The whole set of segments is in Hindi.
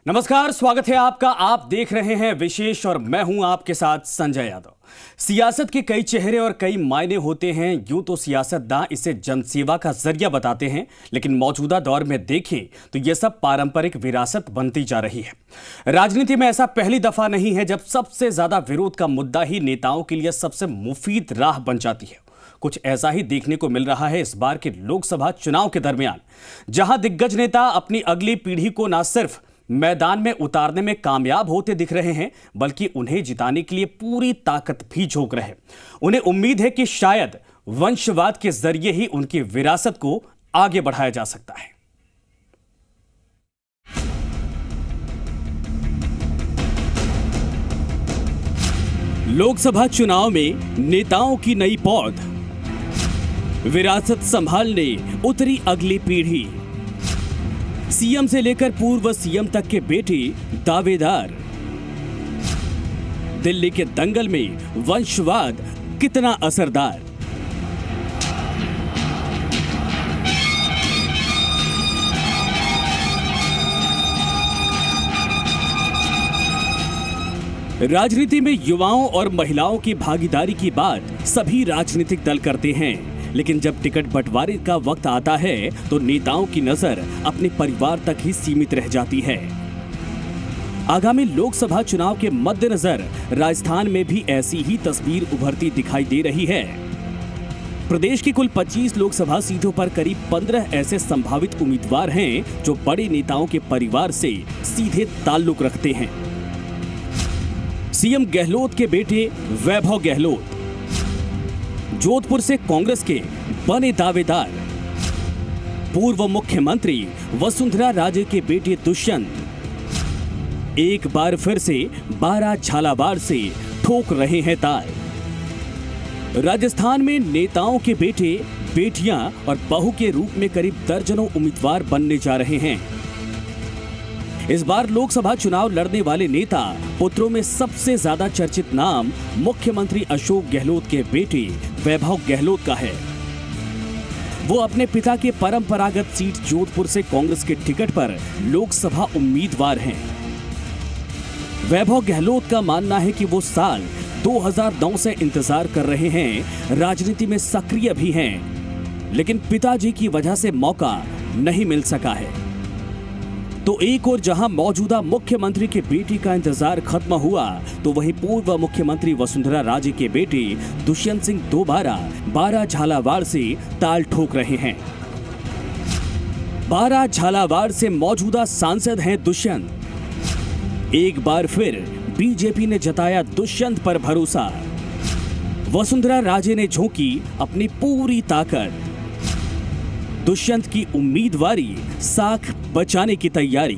नमस्कार, स्वागत है आपका। आप देख रहे हैं विशेष और मैं हूं आपके साथ संजय यादव। सियासत के कई चेहरे और कई मायने होते हैं। यूं तो सियासतदान इसे जनसेवा का जरिया बताते हैं, लेकिन मौजूदा दौर में देखें तो यह सब पारंपरिक विरासत बनती जा रही है। राजनीति में ऐसा पहली दफा नहीं है जब सबसे ज्यादा विरोध का मुद्दा ही नेताओं के लिए सबसे मुफीद राह बन जाती है। कुछ ऐसा ही देखने को मिल रहा है इस बार के लोकसभा चुनाव के दरमियान, जहां दिग्गज नेता अपनी अगली पीढ़ी को न सिर्फ मैदान में उतारने में कामयाब होते दिख रहे हैं, बल्कि उन्हें जिताने के लिए पूरी ताकत भी झोंक रहे हैं। उन्हें उम्मीद है कि शायद वंशवाद के जरिए ही उनकी विरासत को आगे बढ़ाया जा सकता है। लोकसभा चुनाव में नेताओं की नई पौध, विरासत संभालने उतरी अगली पीढ़ी। सीएम से लेकर पूर्व सीएम तक के बेटे दावेदार। दिल्ली के दंगल में वंशवाद कितना असरदार। राजनीति में युवाओं और महिलाओं की भागीदारी की बात सभी राजनीतिक दल करते हैं, लेकिन जब टिकट बंटवारे का वक्त आता है तो नेताओं की नजर अपने परिवार तक ही सीमित रह जाती है। आगामी लोकसभा चुनाव के मद्देनजर राजस्थान में भी ऐसी ही तस्वीर उभरती दिखाई दे रही है। प्रदेश की कुल 25 लोकसभा सीटों पर करीब 15 ऐसे संभावित उम्मीदवार हैं जो बड़े नेताओं के परिवार से सीधे ताल्लुक रखते हैं। सीएम गहलोत के बेटे वैभव गहलोत जोधपुर से कांग्रेस के बने दावेदार। पूर्व मुख्यमंत्री वसुंधरा राजे के बेटे दुष्यंत एक बार फिर से 12 झालावाड़ से ठोक रहे हैं ताल। राजस्थान में नेताओं के बेटे बेटियां और बहू के रूप में करीब दर्जनों उम्मीदवार बनने जा रहे हैं। इस बार लोकसभा चुनाव लड़ने वाले नेता पुत्रों में सबसे ज्यादा चर्चित नाम मुख्यमंत्री अशोक गहलोत के बेटे वैभव गहलोत का है। वो अपने पिता के परंपरागत सीट जोधपुर से कांग्रेस के टिकट पर लोकसभा उम्मीदवार हैं। वैभव गहलोत का मानना है कि वो साल 2009 से इंतजार कर रहे हैं, राजनीति में सक्रिय भी हैं, लेकिन पिताजी की वजह से मौका नहीं मिल सका है। तो एक और जहां मौजूदा मुख्यमंत्री के बेटे का इंतजार खत्म हुआ, तो वहीं पूर्व मुख्यमंत्री वसुंधरा राजे के बेटे दुष्यंत सिंह दोबारा 12 झालावाड़ से ताल ठोक रहे हैं। 12 झालावाड़ से मौजूदा सांसद हैं दुष्यंत। एक बार फिर बीजेपी ने जताया दुष्यंत पर भरोसा। वसुंधरा राजे ने झोंकी अपनी पूरी ताकत। दुष्यंत की उम्मीदवारी साख बचाने की तैयारी।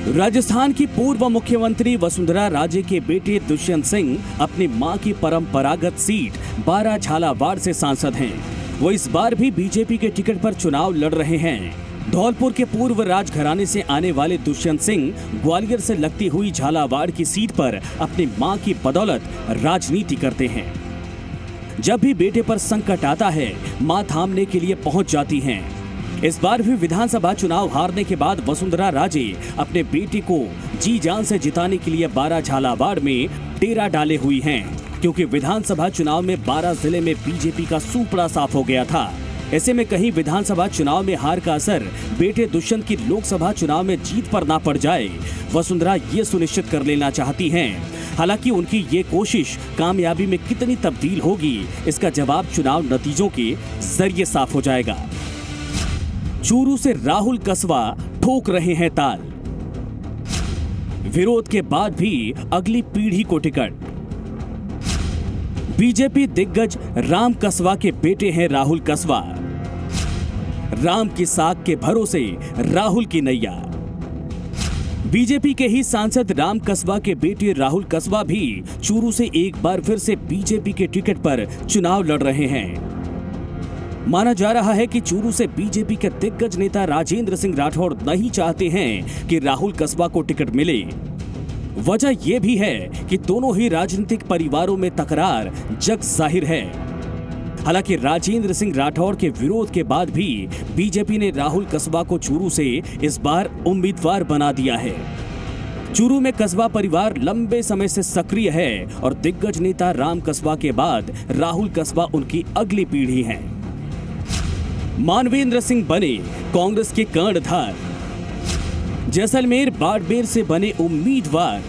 राजस्थान की पूर्व मुख्यमंत्री वसुंधरा राजे के बेटे दुष्यंत सिंह अपनी मां की परंपरागत सीट 12 झालावाड़ से सांसद हैं। वो इस बार भी बीजेपी के टिकट पर चुनाव लड़ रहे हैं। धौलपुर के पूर्व राजघराने से आने वाले दुष्यंत सिंह ग्वालियर से लगती हुई झालावाड़ की सीट पर अपनी मां की बदौलत राजनीति करते हैं। जब भी बेटे पर संकट आता है, मां थामने के लिए पहुंच जाती हैं। इस बार भी विधानसभा चुनाव हारने के बाद वसुंधरा राजे अपने बेटे को जी जान से जिताने के लिए 12 झालावाड़ में डेरा डाले हुई हैं, क्योंकि विधानसभा चुनाव में 12 जिले में बीजेपी का सूपड़ा साफ हो गया था। ऐसे में कहीं विधानसभा चुनाव में हार का असर बेटे दुष्यंत की लोकसभा चुनाव में जीत पर ना पड़ जाए, वसुंधरा ये सुनिश्चित कर लेना चाहती हैं। हालांकि उनकी ये कोशिश कामयाबी में कितनी तब्दील होगी, इसका जवाब चुनाव नतीजों के जरिए साफ हो जाएगा। चूरू से राहुल कसवा ठोक रहे हैं ताल। विरोध के बाद भी अगली पीढ़ी को टिकट। बीजेपी दिग्गज राम कसवा के बेटे हैं राहुल कसवा। राम की साख के भरोसे राहुल की नैया। बीजेपी के ही सांसद राम कसवा के बेटे राहुल कसवा भी चूरू से एक बार फिर से बीजेपी के टिकट पर चुनाव लड़ रहे हैं। माना जा रहा है कि चूरू से बीजेपी के दिग्गज नेता राजेंद्र सिंह राठौड़ नहीं चाहते हैं कि राहुल कसवा को टिकट मिले। वजह यह भी है कि दोनों ही राजनीतिक परिवारों में तकरार जग जाहिर है। हालांकि राजेंद्र सिंह राठौर के विरोध के बाद भी बीजेपी ने राहुल कस्बा को चूरू से इस बार उम्मीदवार बना दिया है। चूरू में कस्बा परिवार लंबे समय से सक्रिय है और दिग्गज नेता राम कस्बा के बाद राहुल कस्बा उनकी अगली पीढ़ी है। मानवेंद्र सिंह बने कांग्रेस के कर्णधार। जैसलमेर बाड़मेर से बने उम्मीदवार।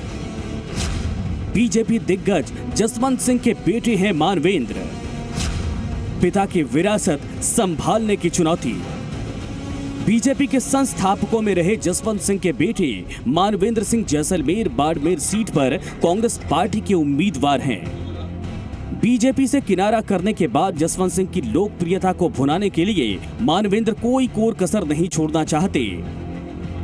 बीजेपी दिग्गज जसवंत सिंह के बेटे हैं मानवेंद्र। पिता की विरासत संभालने की चुनौती। बीजेपी के संस्थापकों में रहे जसवंत सिंह के बेटे मानवेंद्र सिंह जैसलमेर बाड़मेर सीट पर कांग्रेस पार्टी के उम्मीदवार हैं। बीजेपी से किनारा करने के बाद जसवंत सिंह की लोकप्रियता को भुनाने के लिए मानवेंद्र कोई कोर कसर नहीं छोड़ना चाहते।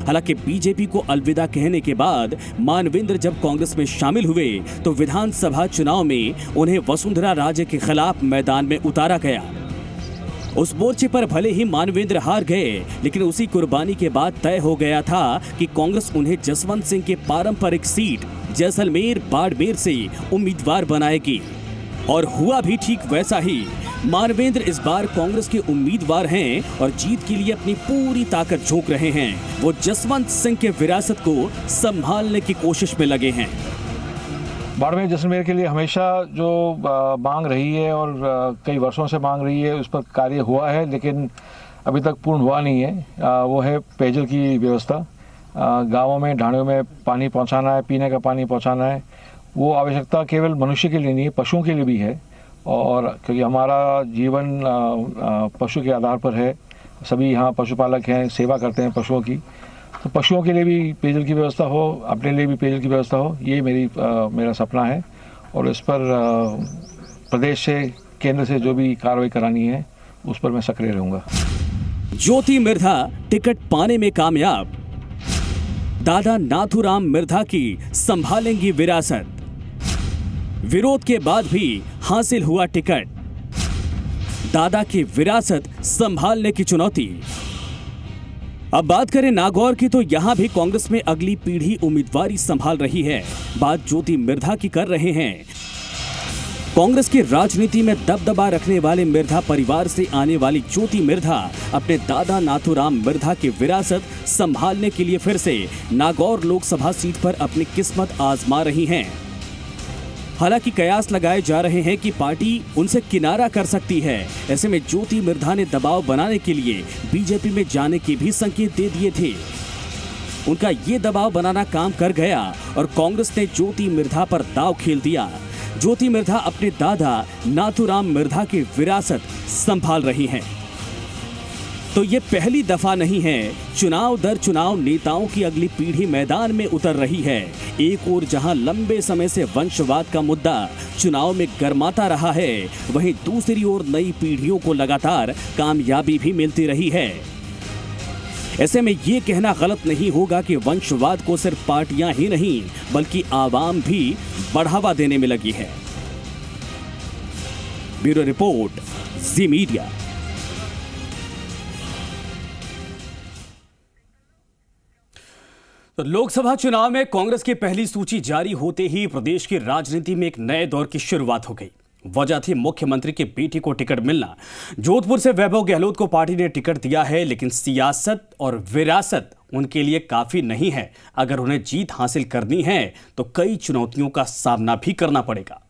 हालांकि बीजेपी को अलविदा कहने के बाद मानवेंद्र जब कांग्रेस में शामिल हुए तो विधानसभा चुनाव में उन्हें वसुंधरा राजे के खिलाफ मैदान में उतारा गया। उस मोर्चे पर भले ही मानवेंद्र हार गए, लेकिन उसी कुर्बानी के बाद तय हो गया था कि कांग्रेस उन्हें जसवंत सिंह के पारंपरिक सीट जैसलमेर बाड़मेर से उम्मीदवार बनाएगी। और हुआ भी ठीक वैसा ही। मानवेंद्र इस बार कांग्रेस के उम्मीदवार हैं और जीत के लिए अपनी पूरी ताकत झोंक रहे हैं। वो जसवंत सिंह के विरासत को संभालने की कोशिश में लगे हैं। बाड़मेर जैसलमेर के लिए हमेशा जो मांग रही है और कई वर्षों से मांग रही है, उस पर कार्य हुआ है, लेकिन अभी तक पूर्ण हुआ नहीं है। वो है पेयजल की व्यवस्था। गाँवों में ढाणियों में पानी पहुँचाना है, पीने का पानी पहुँचाना है। वो आवश्यकता केवल मनुष्य के लिए नहीं है, पशुओं के लिए भी है। और क्योंकि हमारा जीवन पशु के आधार पर है, सभी यहाँ पशुपालक हैं, सेवा करते हैं पशुओं की, तो पशुओं के लिए भी पेयजल की व्यवस्था हो, अपने लिए भी पेयजल की व्यवस्था हो, ये मेरा सपना है। और इस पर प्रदेश से, केंद्र से जो भी कार्रवाई करानी है उस पर मैं सक्रिय रहूँगा। ज्योति मिर्धा टिकट पाने में कामयाब। दादा नाथूराम मिर्धा की संभालेंगी विरासत। विरोध के बाद भी हासिल हुआ टिकट। दादा की विरासत संभालने की चुनौती। अब बात करें नागौर की, तो यहां भी कांग्रेस में अगली पीढ़ी उम्मीदवारी संभाल रही है। बात ज्योति मिर्धा की कर रहे हैं। कांग्रेस की राजनीति में दबदबा रखने वाले मिर्धा परिवार से आने वाली ज्योति मिर्धा अपने दादा नाथूराम मिर्धा की विरासत संभालने के लिए फिर से नागौर लोकसभा सीट पर अपनी किस्मत आजमा रही हैं। हालांकि कयास लगाए जा रहे हैं कि पार्टी उनसे किनारा कर सकती है। ऐसे में ज्योति मिर्धा ने दबाव बनाने के लिए बीजेपी में जाने के भी संकेत दे दिए थे। उनका ये दबाव बनाना काम कर गया और कांग्रेस ने ज्योति मिर्धा पर दांव खेल दिया। ज्योति मिर्धा अपने दादा नाथूराम मिर्धा की विरासत संभाल रही हैं। तो ये पहली दफा नहीं है। चुनाव दर चुनाव नेताओं की अगली पीढ़ी मैदान में उतर रही है। एक ओर जहां लंबे समय से वंशवाद का मुद्दा चुनाव में गरमाता रहा है, वहीं दूसरी ओर नई पीढ़ियों को लगातार कामयाबी भी मिलती रही है। ऐसे में ये कहना गलत नहीं होगा कि वंशवाद को सिर्फ पार्टियां ही नहीं बल्कि आवाम भी बढ़ावा देने में लगी है। ब्यूरो रिपोर्ट, जी मीडिया। तो लोकसभा चुनाव में कांग्रेस की पहली सूची जारी होते ही प्रदेश की राजनीति में एक नए दौर की शुरुआत हो गई। वजह थी मुख्यमंत्री की बेटी को टिकट मिलना। जोधपुर से वैभव गहलोत को पार्टी ने टिकट दिया है, लेकिन सियासत और विरासत उनके लिए काफी नहीं है। अगर उन्हें जीत हासिल करनी है तो कई चुनौतियों का सामना भी करना पड़ेगा।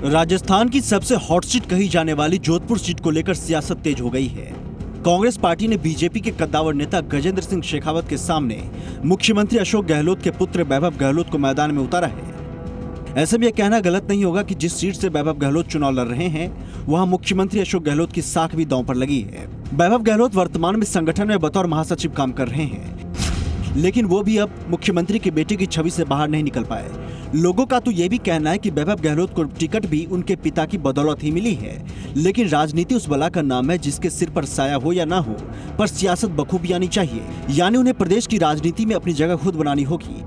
राजस्थान की सबसे हॉट सीट कही जाने वाली जोधपुर सीट को लेकर सियासत तेज हो गई है। कांग्रेस पार्टी ने बीजेपी के कद्दावर नेता गजेंद्र सिंह शेखावत के सामने मुख्यमंत्री अशोक गहलोत के पुत्र वैभव गहलोत को मैदान में उतारा है। ऐसे में यह कहना गलत नहीं होगा कि जिस सीट से वैभव गहलोत चुनाव लड़ रहे हैं, वहां मुख्यमंत्री अशोक गहलोत की साख भी दांव पर लगी है। वैभव गहलोत वर्तमान में संगठन में बतौर महासचिव काम कर रहे हैं, लेकिन वो भी अब मुख्यमंत्री के बेटे की छवि से बाहर नहीं निकल पाए। लोगों का तो ये भी कहना है कि वैभव गहलोत को टिकट भी उनके पिता की बदौलत ही मिली है, लेकिन राजनीति उस बला का नाम है जिसके सिर पर साया हो या ना हो, पर सियासत बखूबी आनी चाहिए। यानी उन्हें प्रदेश की राजनीति में अपनी जगह खुद बनानी होगी।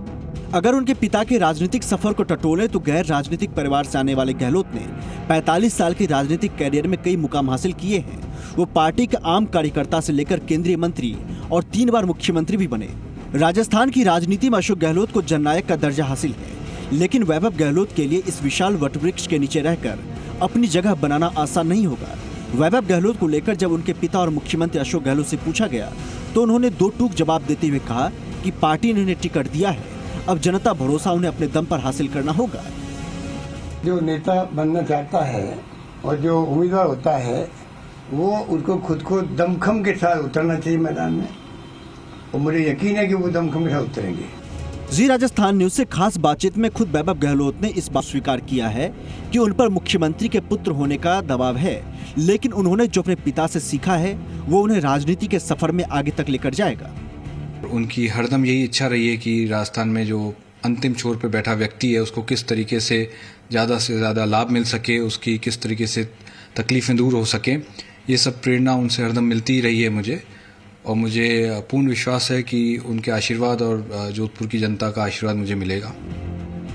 अगर उनके पिता के राजनीतिक सफर को टटोले तो गैर राजनीतिक परिवार से आने वाले गहलोत ने 45 साल के राजनीतिक कैरियर में कई मुकाम हासिल किए हैं। वो पार्टी के आम कार्यकर्ता से लेकर केंद्रीय मंत्री और 3 बार मुख्यमंत्री भी बने। राजस्थान की राजनीति में अशोक गहलोत को जननायक का दर्जा हासिल है। लेकिन वैभव गहलोत के लिए इस विशाल वटवृक्ष के नीचे रहकर अपनी जगह बनाना आसान नहीं होगा। वैभव गहलोत को लेकर जब उनके पिता और मुख्यमंत्री अशोक गहलोत से पूछा गया तो उन्होंने दो टूक जवाब देते हुए कहा कि पार्टी ने उन्हें टिकट दिया है, अब जनता भरोसा उन्हें अपने दम पर हासिल करना होगा। जो नेता बनना चाहता है और जो उम्मीदवार होता है वो उनको खुद को दमखम के साथ उतरना चाहिए मैदान में, और मुझे यकीन है कि वो दमखम के साथ उतरेंगे। जी राजस्थान न्यूज से खास बातचीत में खुद वैभव गहलोत ने इस बात स्वीकार किया है कि उन पर मुख्यमंत्री के पुत्र होने का दबाव है, लेकिन उन्होंने जो अपने पिता से सीखा है वो उन्हें राजनीति के सफर में आगे तक लेकर जाएगा। उनकी हरदम यही इच्छा रही है कि राजस्थान में जो अंतिम छोर पे बैठा व्यक्ति है उसको किस तरीके से ज़्यादा लाभ मिल सके, उसकी किस तरीके से तकलीफ़ें दूर हो सके, ये सब प्रेरणा उनसे हरदम मिलती ही रही है मुझे। और मुझे पूर्ण विश्वास है कि उनके आशीर्वाद और जोधपुर की जनता का आशीर्वाद मुझे मिलेगा।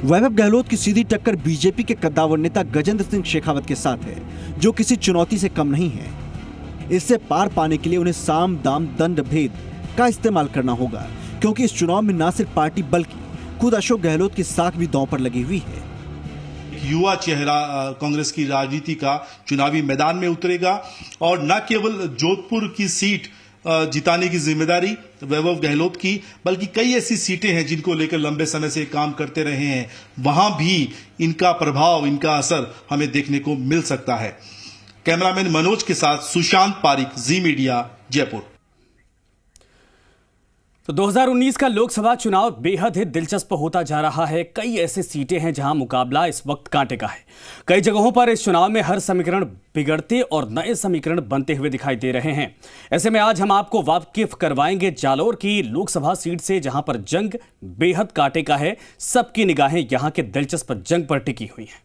वैभव गहलोत की सीधी टक्कर बीजेपी के कद्दावर नेता गजेंद्र सिंह शेखावत के साथ है, जो किसी चुनौती से कम नहीं है। इससे पार पाने के लिए उन्हें साम दाम दंड भेद का इस्तेमाल करना होगा, क्योंकि इस चुनाव में न सिर्फ पार्टी बल्कि खुद अशोक गहलोत की साख भी दांव पर लगी हुई है। युवा चेहरा कांग्रेस की राजनीति का चुनावी मैदान में उतरेगा और न केवल जोधपुर की सीट जिताने की जिम्मेदारी वैभव गहलोत की, बल्कि कई ऐसी सीटें हैं जिनको लेकर लंबे समय से काम करते रहे हैं, वहां भी इनका प्रभाव, इनका असर हमें देखने को मिल सकता है। कैमरामैन मनोज के साथ सुशांत पारिक, जी मीडिया, जयपुर। तो 2019 का लोकसभा चुनाव बेहद ही दिलचस्प होता जा रहा है। कई ऐसे सीटें हैं जहां मुकाबला इस वक्त कांटे का है। कई जगहों पर इस चुनाव में हर समीकरण बिगड़ते और नए समीकरण बनते हुए दिखाई दे रहे हैं। ऐसे में आज हम आपको वाकिफ करवाएंगे जालौर की लोकसभा सीट से, जहां पर जंग बेहद कांटे का है। सबकी निगाहें यहां के दिलचस्प जंग पर टिकी हुई हैं।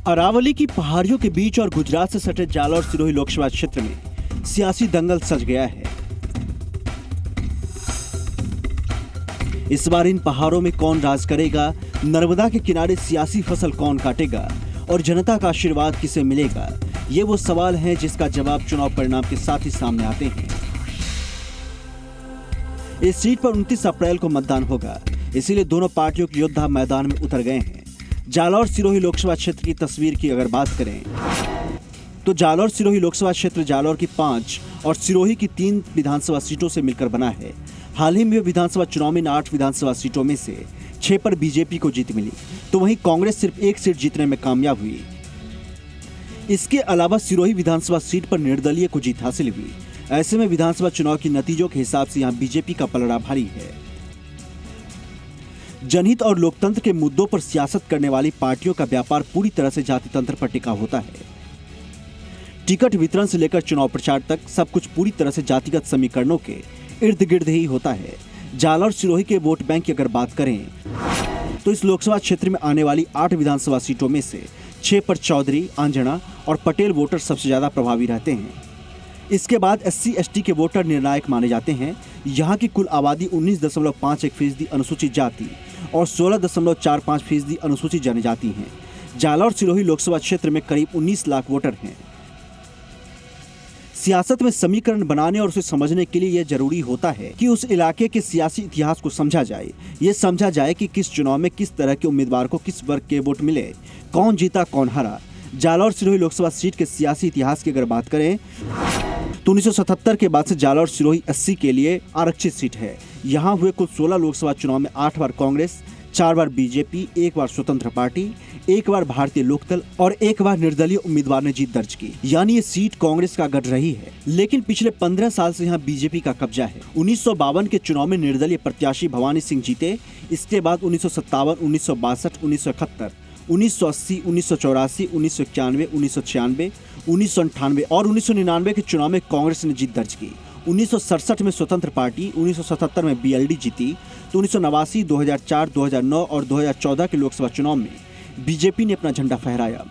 अरावली की पहाड़ियों के बीच और गुजरात से सटे जालौर सिरोही लोकसभा क्षेत्र में सियासी दंगल सज गया है। इस बार इन पहाड़ों में कौन राज करेगा, नर्मदा के किनारे सियासी फसल कौन काटेगा और जनता का आशीर्वाद किसे मिलेगा, ये वो सवाल हैं जिसका जवाब चुनाव परिणाम के साथ ही सामने आते हैं। इस सीट पर 29 अप्रैल को मतदान होगा, इसीलिए दोनों पार्टियों के योद्धा मैदान में उतर गए हैं। जालौर सिरोही लोकसभा क्षेत्र की तस्वीर की अगर बात करें तो जालौर सिरोही लोकसभा क्षेत्र जालौर की 5 और सिरोही की 3 विधानसभा सीटों से मिलकर बना है। हाल ही में विधानसभा चुनाव में 8 विधानसभा सीटों में से 6 पर बीजेपी को जीत मिली, तो वहीं कांग्रेस सिर्फ 1 सीट जीतने में कामयाब हुई। इसके अलावा सिरोही विधानसभा सीट पर निर्दलीय को जीत हासिल हुई। ऐसे में विधानसभा चुनाव के नतीजों के हिसाब से यहाँ बीजेपी का पलड़ा भारी है। जनहित और लोकतंत्र के मुद्दों पर सियासत करने वाली पार्टियों का व्यापार पूरी तरह से जाति तंत्र पर टिका होता है। टिकट वितरण से लेकर चुनाव प्रचार तक सब कुछ पूरी तरह से जातिगत समीकरणों के इर्द गिर्द ही होता है। जालौर सिरोही के वोट बैंक की अगर बात करें तो इस लोकसभा क्षेत्र में आने वाली 8 विधानसभा सीटों में से 6 पर चौधरी, आंजना और पटेल वोटर सबसे ज्यादा प्रभावी रहते हैं। इसके बाद SC/ST के वोटर निर्णायक माने जाते हैं। यहाँ की कुल आबादी 19.51% अनुसूचित जाति और 16.45% अनुसूचित जनजाति हैं। जालौर सिरोही लोकसभा क्षेत्र में करीब 19 लाख वोटर हैं। सियासत में समीकरण बनाने और उसे समझने के लिए यह जरूरी होता है कि उस इलाके के सियासी इतिहास को समझा जाए। ये समझा जाए कि किस चुनाव में किस तरह के उम्मीदवार को किस वर्ग के वोट मिले, कौन जीता कौन हारा। जालौर सिरोही लोकसभा सीट के सियासी इतिहास की अगर बात करें तो 1977 के बाद से जालौर सिरोही 80 के लिए आरक्षित सीट है। यहाँ हुए कुल 16 लोकसभा चुनाव में 8 बार कांग्रेस, 4 बार बीजेपी, 1 बार स्वतंत्र पार्टी, 1 बार भारतीय लोकदल और 1 बार निर्दलीय उम्मीदवार ने जीत दर्ज की। यानी ये सीट कांग्रेस का गढ़ रही है, लेकिन पिछले 15 साल से यहाँ बीजेपी का कब्जा है। 1952 के चुनाव में निर्दलीय प्रत्याशी भवानी सिंह जीते। इसके बाद 1957, 1962, 1971, 1980, 1984, 1991, 1996, 1998 और 1999 के चुनाव में कांग्रेस ने जीत दर्ज की। 1967 में स्वतंत्र पार्टी, 1977 में BLD जीती, तो 1989, 2004, 2009 और 2014 के लोकसभा चुनाव में बीजेपी ने अपना झंडा फहराया।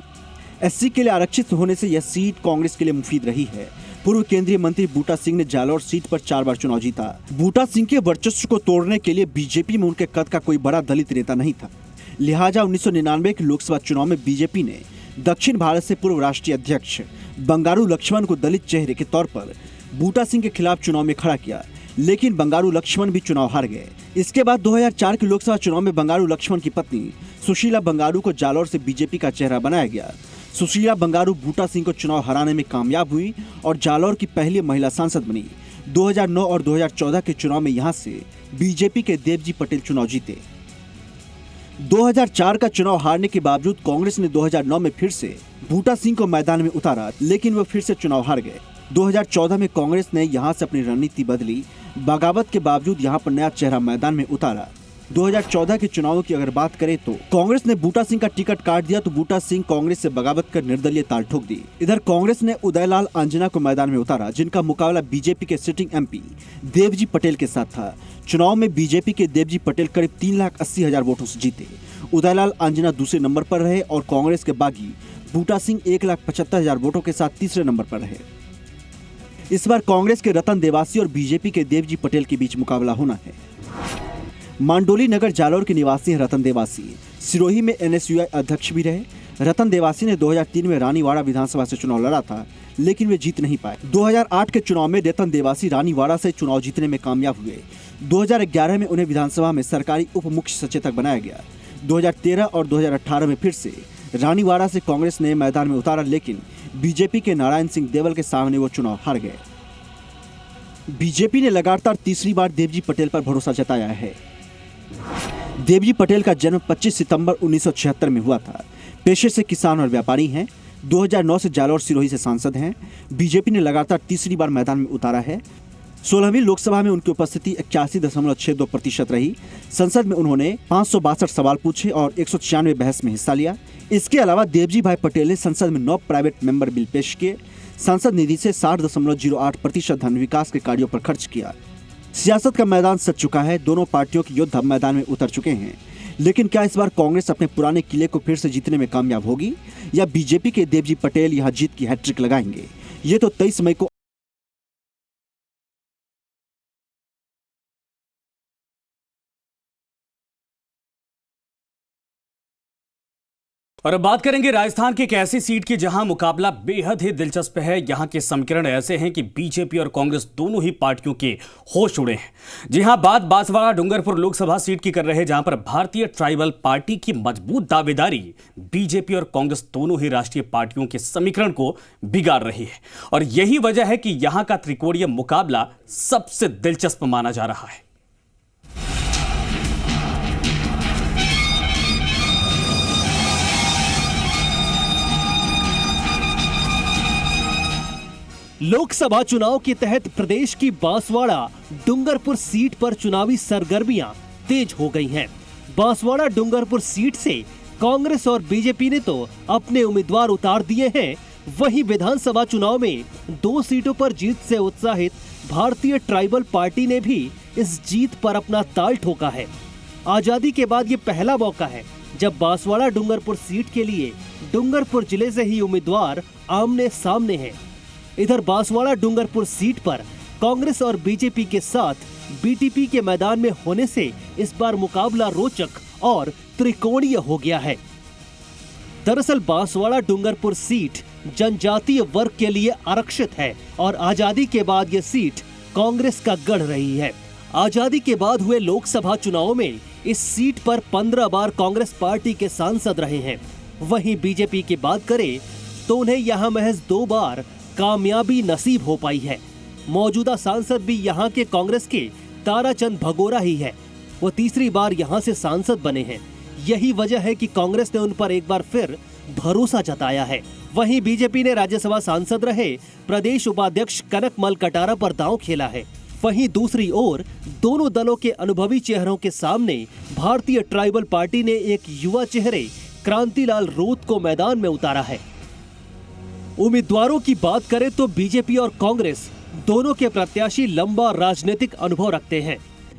SC के लिए आरक्षित होने से यह सीट कांग्रेस के लिए मुफीद रही है। पूर्व केंद्रीय मंत्री बूटा सिंह ने जालौर सीट पर 4 बार चुनाव जीता। बूटा सिंह के वर्चस्व को तोड़ने के लिए बीजेपी में उनके कद का कोई बड़ा दलित नेता नहीं था, लिहाजा 1999 के लोकसभा चुनाव में बीजेपी ने दक्षिण भारत से पूर्व राष्ट्रीय अध्यक्ष बंगारू लक्ष्मण को दलित चेहरे के तौर पर बूटा सिंह के खिलाफ चुनाव में खड़ा किया, लेकिन बंगारू लक्ष्मण भी चुनाव हार गए। इसके बाद 2004 के लोकसभा चुनाव में बंगारू लक्ष्मण की पत्नी सुशीला बंगारू को जालौर से बीजेपी का चेहरा बनाया गया। सुशीला बंगारू बूटा सिंह को चुनाव हराने में कामयाब हुई और जालौर की पहली महिला सांसद बनी। 2009 और 2014 के चुनाव में यहां से बीजेपी के देवजी पटेल चुनाव जीते। 2004 का चुनाव हारने के बावजूद कांग्रेस ने 2009 में फिर से बूटा सिंह को मैदान में उतारा, लेकिन वह फिर से चुनाव हार गए। 2014 में कांग्रेस ने यहां से अपनी रणनीति बदली, बगावत के बावजूद यहां पर नया चेहरा मैदान में उतारा। 2014 के चुनावों की अगर बात करें तो कांग्रेस ने बूटा सिंह का टिकट काट दिया, तो बूटा सिंह कांग्रेस से बगावत कर निर्दलीय ताल ठोक दी। इधर कांग्रेस ने उदयलाल आंजना को मैदान में उतारा, जिनका मुकाबला बीजेपी के सिटिंग एमपी देवजी पटेल के साथ था। चुनाव में बीजेपी के देवजी पटेल करीब 3,80,000 वोटों से जीते। उदयलाल आंजना दूसरे नंबर पर रहे और कांग्रेस के बागी बूटा सिंह 1,75,000 वोटों के साथ तीसरे नंबर पर रहे। इस बार कांग्रेस के रतन देवासी और बीजेपी के देवजी पटेल के बीच मुकाबला होना है। मांडोली नगर जालौर के निवासी हैं रतन देवासी। सिरोही में NSUI अध्यक्ष भी रहे। रतन देवासी ने 2003 में रानीवाड़ा विधानसभा से चुनाव लड़ा था, लेकिन वे जीत नहीं पाए। 2008 के चुनाव में रतन देवासी रानीवाड़ा से चुनाव जीतने में कामयाब हुए। 2011 में उन्हें विधानसभा में सरकारी उप मुख्य सचेतक बनाया गया। 2013 और 2018 में फिर से रानीवाड़ा से कांग्रेस ने मैदान में उतारा, लेकिन बीजेपी के नारायण सिंह देवल के सामने वो चुनाव हार गए। बीजेपी ने लगातार तीसरी बार देवजी पटेल पर भरोसा जताया है। देवजी पटेल का जन्म 25 सितंबर 1976 में हुआ था। पेशे से किसान और व्यापारी हैं। 2009 से जालौर सिरोही से सांसद हैं। बीजेपी ने लगातार तीसरी बार मैदान में उतारा है। 16वीं लोकसभा में उनकी उपस्थिति 81.62% रही। संसद में उन्होंने 562 सवाल पूछे और 196 बहस में हिस्सा लिया। इसके अलावा देवजी भाई पटेल ने संसद में 9 प्राइवेट मेंबर बिल पेश किए। संसद निधि से 60.08% धन विकास के कार्यों पर खर्च किया। सियासत का मैदान सज चुका है। दोनों पार्टियों के योद्धा मैदान में उतर चुके हैं, लेकिन क्या इस बार कांग्रेस अपने पुराने किले को फिर से जीतने में कामयाब होगी या बीजेपी के देवजी पटेल यहां जीत की हैट्रिक लगाएंगे? ये तो 23 मई को और अब बात करेंगे राजस्थान की एक ऐसी सीट की जहां मुकाबला बेहद ही दिलचस्प है। यहां के समीकरण ऐसे हैं कि बीजेपी और कांग्रेस दोनों ही पार्टियों के होश उड़े हैं। जी हां, बात बांसवाड़ा डूंगरपुर लोकसभा सीट की कर रहे हैं, जहां पर भारतीय ट्राइबल पार्टी की मजबूत दावेदारी बीजेपी और कांग्रेस दोनों ही राष्ट्रीय पार्टियों के समीकरण को बिगाड़ रही है। और यही वजह है कि यहां का त्रिकोणीय मुकाबला सबसे दिलचस्प माना जा रहा है। लोकसभा चुनाव के तहत प्रदेश की बांसवाड़ा डूंगरपुर सीट पर चुनावी सरगर्मियां तेज हो गई हैं। बांसवाड़ा डूंगरपुर सीट से कांग्रेस और बीजेपी ने तो अपने उम्मीदवार उतार दिए हैं, वहीं विधानसभा चुनाव में 2 सीटों पर जीत से उत्साहित भारतीय ट्राइबल पार्टी ने भी इस जीत पर अपना ताल ठोका है। आजादी के बाद ये पहला मौका है जब बांसवाड़ा डूंगरपुर सीट के लिए डूंगरपुर जिले से ही उम्मीदवार आमने सामने हैं। इधर बांसवाड़ा डूंगरपुर सीट पर कांग्रेस और बीजेपी के साथ बीटीपी के मैदान में होने से इस बार मुकाबला रोचक और त्रिकोणीय हो गया है। दरअसल बांसवाड़ा डूंगरपुर सीट जनजातीय वर्ग के लिए आरक्षित है और आजादी के बाद ये सीट कांग्रेस का गढ़ रही है। आजादी के बाद हुए लोकसभा चुनाव में इस सीट पर 15 बार कांग्रेस पार्टी के सांसद रहे हैं। वहीं बीजेपी की बात करें तो उन्हें यहाँ महज 2 बार कामयाबी नसीब हो पाई है। मौजूदा सांसद भी यहाँ के कांग्रेस के ताराचंद भगोरा ही है। वो तीसरी बार यहाँ से सांसद बने हैं। यही वजह है कि कांग्रेस ने उन पर एक बार फिर भरोसा जताया है। वहीं बीजेपी ने राज्यसभा सांसद रहे प्रदेश उपाध्यक्ष कनकमल कटारा पर दांव खेला है। वहीं दूसरी ओर दोनों दलों के अनुभवी चेहरों के सामने भारतीय ट्राइबल पार्टी ने एक युवा चेहरे क्रांतिलाल रोत को मैदान में उतारा है। उम्मीदवारों की बात करें तो बीजेपी और कांग्रेस दोनों के प्रत्याशी लंबा राजनीतिक अनुभव रखते हैं।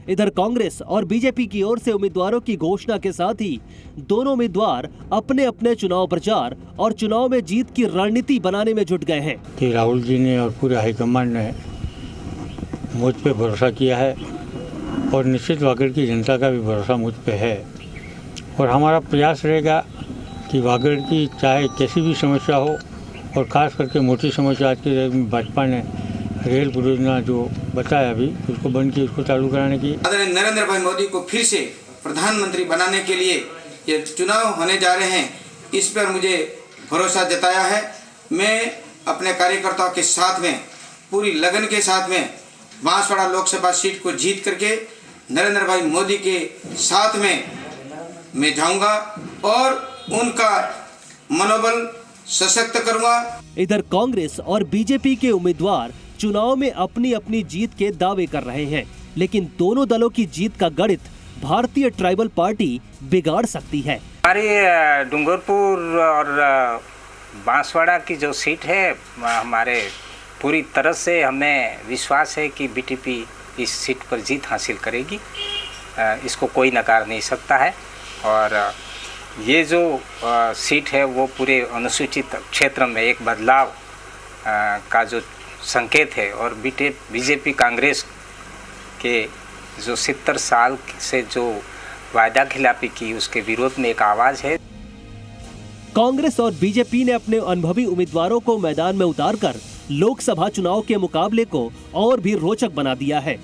इधर कांग्रेस और बीजेपी की ओर से उम्मीदवारों की घोषणा के साथ ही दोनों उम्मीदवार अपने अपने चुनाव प्रचार और चुनाव में जीत की रणनीति बनाने में जुट गए हैं। कि राहुल जी ने और पूरे हाईकमान ने मुझ पे भरोसा किया है और निश्चित वागड़ की जनता का भी भरोसा मुझ पे है और हमारा प्रयास रहेगा कि वागड़ की चाहे कैसी भी समस्या हो और ख़ास करके मोटी समस्या आज की तारीख में भाजपा ने रेल परियोजना जो बताया अभी उसको बंद की, उसको चालू कराने की। आदरणीय नरेंद्र भाई मोदी को फिर से प्रधानमंत्री बनाने के लिए ये चुनाव होने जा रहे हैं, इस पर मुझे भरोसा जताया है। मैं अपने कार्यकर्ताओं के साथ में पूरी लगन के साथ में बांसवाड़ा लोकसभा सीट को जीत करके नरेंद्र भाई मोदी के साथ में मैं जाऊंगा और उनका मनोबल सशक्त करूंगा। इधर कांग्रेस और बीजेपी के उम्मीदवार चुनाव में अपनी अपनी जीत के दावे कर रहे हैं, लेकिन दोनों दलों की जीत का गणित भारतीय ट्राइबल पार्टी बिगाड़ सकती है। हमारी डूंगरपुर और बांसवाड़ा की जो सीट है, हमारे पूरी तरह से हमें विश्वास है कि बीटीपी इस सीट पर जीत हासिल करेगी, इसको कोई नकार नहीं सकता है। और ये जो सीट है वो पूरे अनुसूचित क्षेत्र में एक बदलाव का जो संकेत है और बीजेपी कांग्रेस के जो 70 साल से जो वायदा खिलाफी की उसके विरोध में एक आवाज है। कांग्रेस और बीजेपी ने अपने अनुभवी उम्मीदवारों को मैदान में उतारकर लोकसभा चुनाव के मुकाबले को और भी रोचक बना दिया है।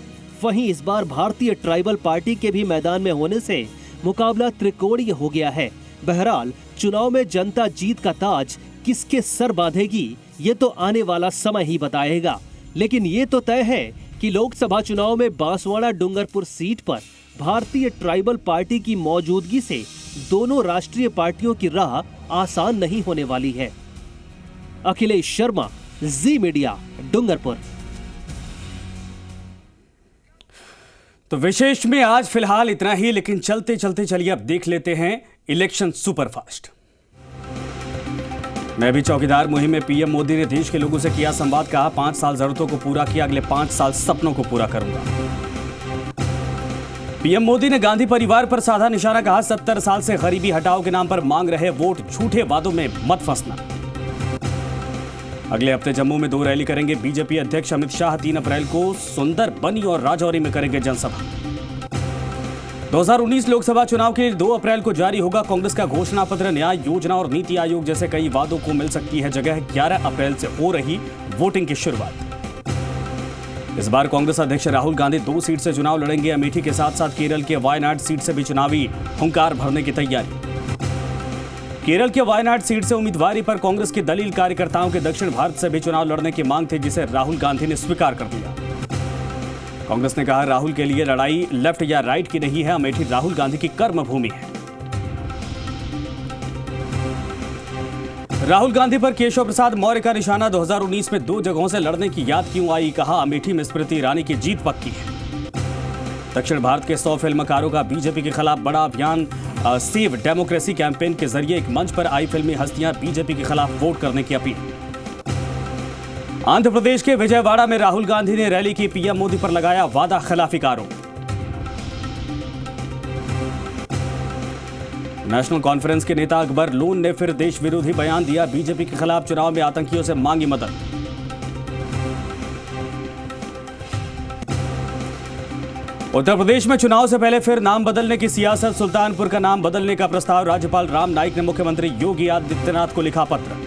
वहीं इस बार भारतीय ट्राइबल पार्टी के भी मैदान में होने से मुकाबला त्रिकोणीय हो गया है। बहरहाल चुनाव में जनता जीत का ताज किसके सर बांधेगी ये तो आने वाला समय ही बताएगा, लेकिन ये तो तय है कि लोकसभा चुनाव में बांसवाड़ा डूंगरपुर सीट पर भारतीय ट्राइबल पार्टी की मौजूदगी से दोनों राष्ट्रीय पार्टियों की राह आसान नहीं होने वाली है। अखिलेश शर्मा, जी मीडिया, डूंगरपुर। तो विशेष में आज फिलहाल इतना ही, लेकिन चलते चलते चलिए अब देख लेते हैं इलेक्शन सुपरफास्ट। मैं भी चौकीदार मुहिम में पीएम मोदी ने देश के लोगों से किया संवाद, कहा 5 साल जरूरतों को पूरा किया, अगले 5 साल सपनों को पूरा करूंगा। पीएम मोदी ने गांधी परिवार पर साधा निशाना, कहा 70 साल से गरीबी हटाओ के नाम पर मांग रहे वोट, झूठे वादों में मत फंसना। अगले हफ्ते जम्मू में 2 रैली करेंगे बीजेपी अध्यक्ष अमित शाह। 3 अप्रैल को सुंदरबनी और राजौरी में करेंगे जनसभा। 2019 लोकसभा चुनाव के लिए 2 अप्रैल को जारी होगा कांग्रेस का घोषणा पत्र। न्याय योजना और नीति आयोग जैसे कई वादों को मिल सकती है जगह। 11 अप्रैल से हो रही वोटिंग की शुरुआत। इस बार कांग्रेस अध्यक्ष राहुल गांधी 2 सीट से चुनाव लड़ेंगे। अमेठी के साथ साथ केरल के वायनाड सीट से भी चुनावी हुंकार भरने की तैयारी। केरल के वायनाड सीट से उम्मीदवारी पर कांग्रेस की दलील, कार्यकर्ताओं के दक्षिण भारत से भी चुनाव लड़ने की मांग थी, जिसे राहुल गांधी ने स्वीकार कर दिया। कांग्रेस ने कहा राहुल के लिए लड़ाई लेफ्ट या राइट की नहीं है, अमेठी राहुल गांधी की कर्म भूमि है। राहुल गांधी पर केशव प्रसाद मौर्य का निशाना, 2019 में 2 जगहों से लड़ने की याद क्यों आई, कहा अमेठी में स्मृति ईरानी की जीत पक्की है। दक्षिण भारत के 100 फिल्मकारों का बीजेपी के खिलाफ बड़ा अभियान, सेव डेमोक्रेसी कैंपेन के जरिए एक मंच पर आई फिल्मी हस्तियां बीजेपी के खिलाफ वोट करने की अपील। आंध्र प्रदेश के विजयवाड़ा में राहुल गांधी ने रैली की, पीएम मोदी पर लगाया वादा खिलाफी का आरोप। नेशनल कॉन्फ्रेंस के नेता अकबर लोन ने फिर देश विरोधी बयान दिया, बीजेपी के खिलाफ चुनाव में आतंकियों से मांगी मदद। उत्तर प्रदेश में चुनाव से पहले फिर नाम बदलने की सियासत, सुल्तानपुर का नाम बदलने का प्रस्ताव। राज्यपाल राम नाईक ने मुख्यमंत्री योगी आदित्यनाथ को लिखा पत्र।